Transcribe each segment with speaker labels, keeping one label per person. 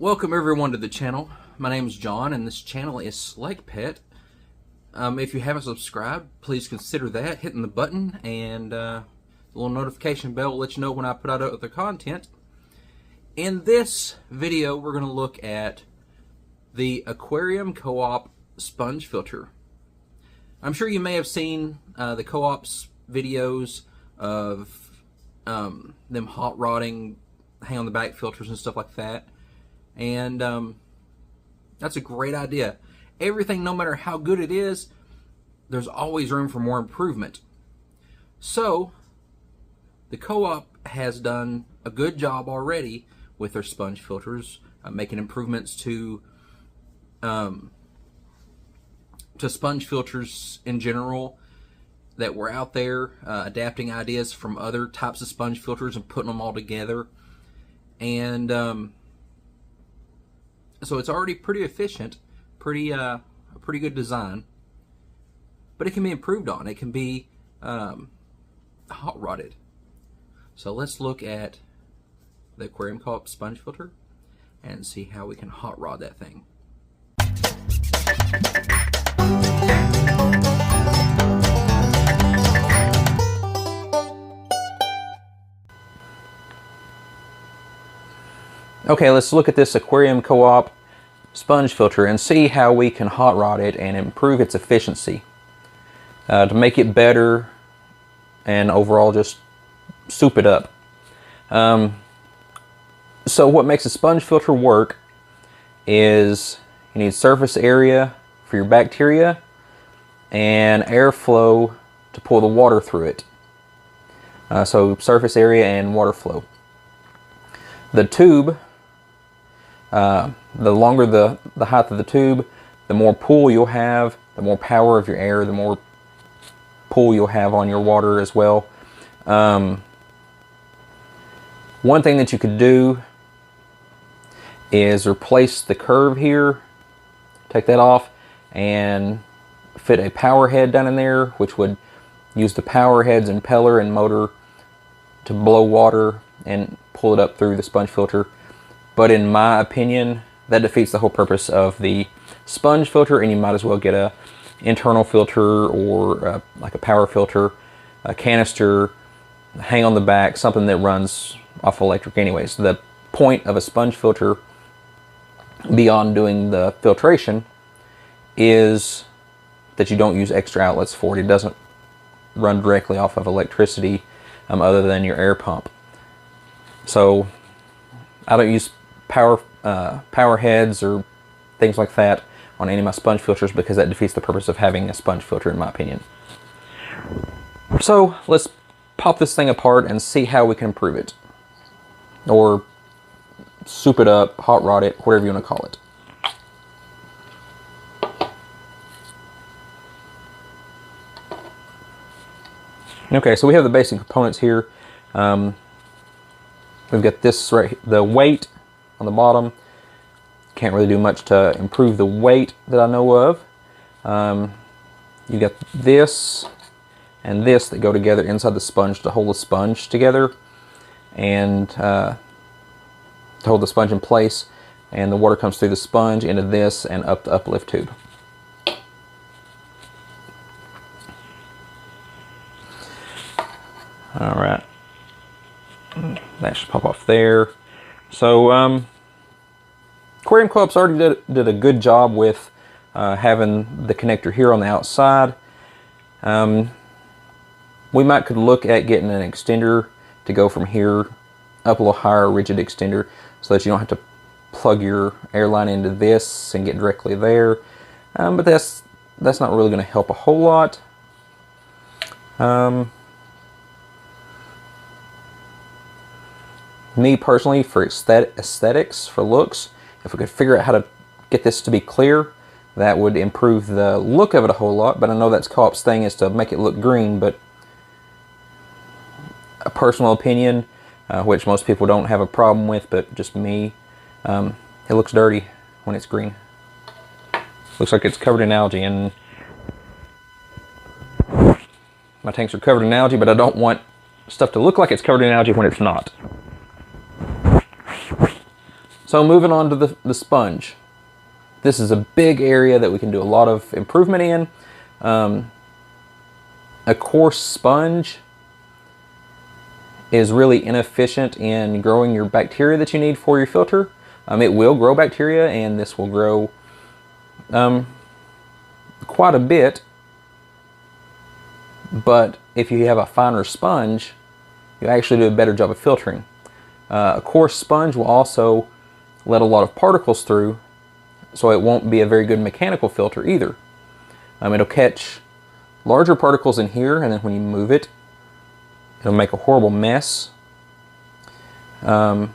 Speaker 1: Welcome everyone to the channel. My name is John and this channel is Select Pet. If you haven't subscribed, please consider that, hitting the button, and the little notification bell will let you know when I put out other content. In this video, we're going to look at the Aquarium CoOp sponge filter. I'm sure you may have seen the co-op's videos of them hot rodding hang on the back filters and stuff like that. And that's a great idea. Everything, no matter how good it is, there's always room for more improvement. So the co-op has done a good job already with their sponge filters, making improvements to sponge filters in general that were out there, adapting ideas from other types of sponge filters and putting them all together. And so it's already pretty efficient, a pretty good design, but it can be improved on. It can be hot rodded. So let's look at the Aquarium CoOp sponge filter and see how we can hot rod that thing. Okay, let's look at this Aquarium CoOp sponge filter and see how we can hot rod it and improve its efficiency to make it better and overall just soup it up. So what makes a sponge filter work is you need surface area for your bacteria and airflow to pull the water through it. So surface area and water flow. The tube, the longer the height of the tube, the more pull you'll have, the more power of your air, the more pull you'll have on your water as well. One thing that you could do is replace the curve here, take that off, and fit a power head down in there, which would use the power head's impeller and motor to blow water and pull it up through the sponge filter. But in my opinion, that defeats the whole purpose of the sponge filter, and you might as well get a internal filter or like a power filter, a canister, hang on the back, something that runs off electric anyways. The point of a sponge filter, beyond doing the filtration, is that you don't use extra outlets for it. It doesn't run directly off of electricity other than your air pump. So I don't use power heads or things like that on any of my sponge filters because that defeats the purpose of having a sponge filter, in my opinion. So let's pop this thing apart and see how we can improve it, or soup it up, hot rod it, whatever you want to call it. Okay, so we have the basic components here. We've got this right, the weight on the bottom. Can't really do much to improve the weight that I know of. You got this and this that go together inside the sponge to hold the sponge together and to hold the sponge in place. And the water comes through the sponge into this and up the uplift tube. All right. That should pop off there. So Aquarium CoOp's already did a good job with having the connector here on the outside. We could look at getting an extender to go from here up a little higher, rigid extender, so that you don't have to plug your air line into this and get directly there. But that's not really going to help a whole lot. Me personally, for aesthetics, for looks, if we could figure out how to get this to be clear, that would improve the look of it a whole lot. But I know that's co-op's thing, is to make it look green, but a personal opinion, which most people don't have a problem with, but just me, it looks dirty when it's green. Looks like it's covered in algae, and my tanks are covered in algae, but I don't want stuff to look like it's covered in algae when it's not. So moving on to the sponge. This is a big area that we can do a lot of improvement in. A coarse sponge is really inefficient in growing your bacteria that you need for your filter. It will grow bacteria, and this will grow quite a bit, but if you have a finer sponge, you actually do a better job of filtering. A coarse sponge will also let a lot of particles through, so it won't be a very good mechanical filter either. It'll catch larger particles in here, and then when you move it, it'll make a horrible mess. And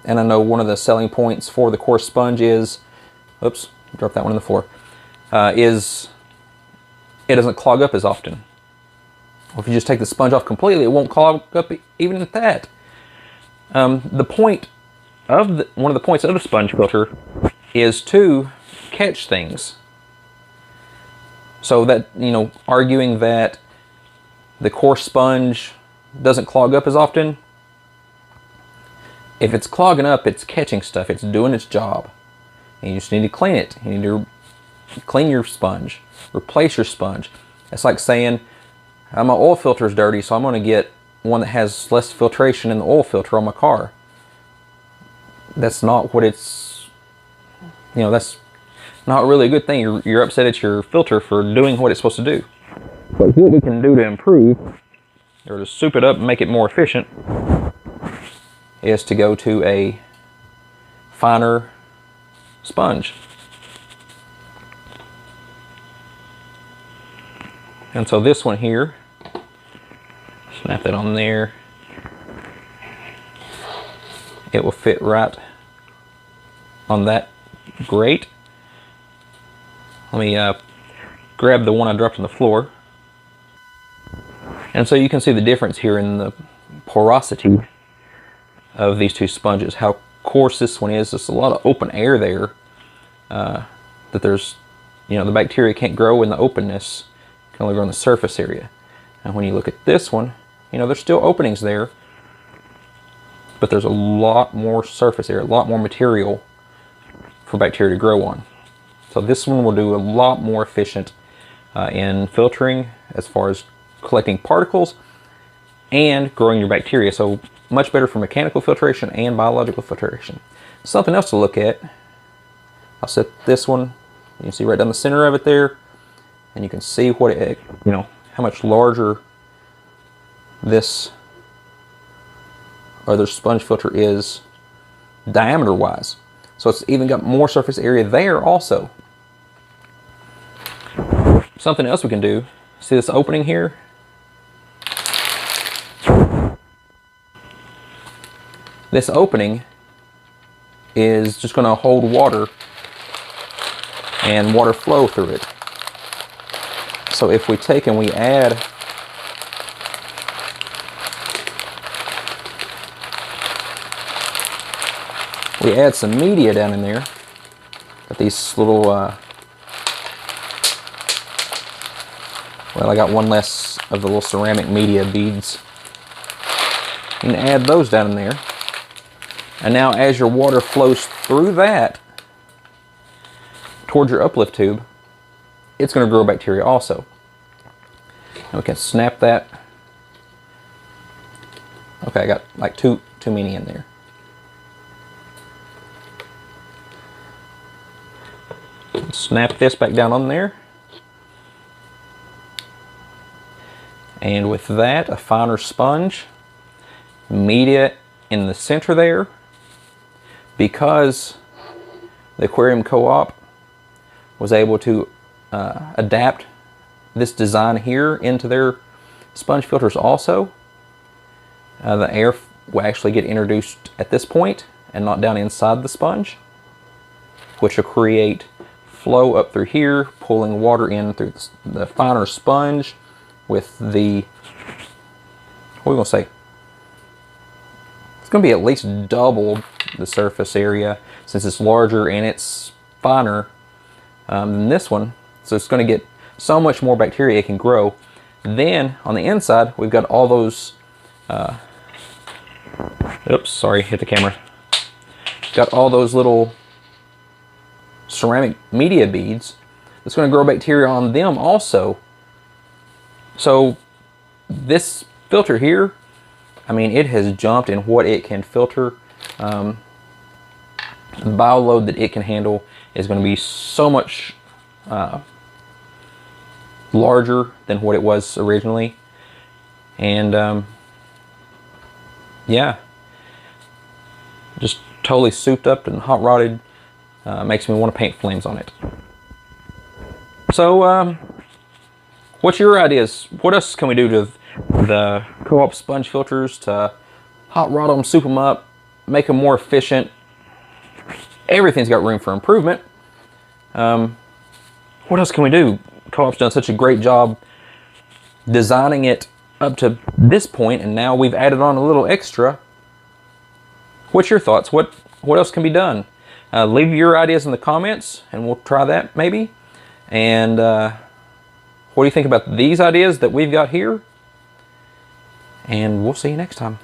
Speaker 1: I know one of the selling points for the coarse sponge is, oops, dropped that one on the floor, is it doesn't clog up as often. Well, if you just take the sponge off completely, it won't clog up even at that. The point of one of the points of the sponge filter is to catch things. So that, you know, arguing that the coarse sponge doesn't clog up as often, if it's clogging up, it's catching stuff, it's doing its job. And you just need to clean it. You need to clean your sponge, replace your sponge. It's like saying, my oil filter is dirty, so I'm going to get one that has less filtration in the oil filter on my car. That's not what it's, you know, that's not really a good thing. You're upset at your filter for doing what it's supposed to do. But what we can do to improve, or to soup it up and make it more efficient, is to go to a finer sponge. And so this one here, snap that on there, it will fit right on that grate. Let me grab the one I dropped on the floor. And so you can see the difference here in the porosity of these two sponges, how coarse this one is. There's a lot of open air there, that there's, you know, the bacteria can't grow in the openness, it can only grow in the surface area. And when you look at this one, you know, there's still openings there, but there's a lot more surface area, a lot more material for bacteria to grow on. So this one will do a lot more efficient in filtering as far as collecting particles and growing your bacteria. So much better for mechanical filtration and biological filtration. Something else to look at, I'll set this one, you can see right down the center of it there, and you can see what it, you know, how much larger this other sponge filter is diameter wise. So it's even got more surface area there also. Something else we can do, see this opening here? This opening is just going to hold water and water flow through it. So if we take and we add some media down in there, got these little, well, I got one less of the little ceramic media beads. You can add those down in there. And now as your water flows through that towards your uplift tube, it's going to grow bacteria also. And we can snap that. Okay, I got like too many in there. Snap this back down on there. And with that, a finer sponge, media in the center there. Because the Aquarium CoOp was able to adapt this design here into their sponge filters also, the air will actually get introduced at this point and not down inside the sponge, which will create flow up through here, pulling water in through the finer sponge with the, what are we going to say? It's going to be at least double the surface area since it's larger and it's finer than this one. So it's going to get so much more bacteria it can grow. Then on the inside, we've got all those, oops, sorry, hit the camera. got all those little ceramic media beads. It's going to grow bacteria on them also. So this filter here, I mean, it has jumped in what it can filter. The bioload that it can handle is going to be so much larger than what it was originally. And yeah, just totally souped up and hot rodded. Makes me want to paint flames on it. So what's your ideas? What else can we do to the CoOp sponge filters to hot rod them, soup them up, make them more efficient? Everything's got room for improvement. What else can we do? CoOp's done such a great job designing it up to this point, and now we've added on a little extra. What's your thoughts? What else can be done? Leave your ideas in the comments, and we'll try that maybe. And what do you think about these ideas that we've got here? And we'll see you next time.